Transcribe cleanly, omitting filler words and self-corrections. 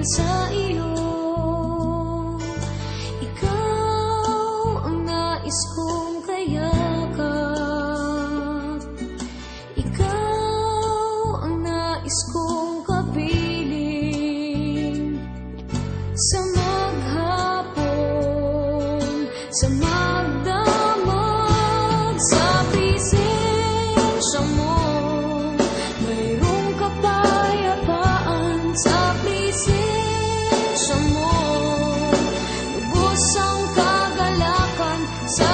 sa iyo. Ikaw ang nais kong kayakap, ikaw ang nais kong kapiling. Sa maghapon, sa magdamag, sa presensya mo, mayroong kapayapaan. Sa presensya mo, lubos ang kagalakan. Sa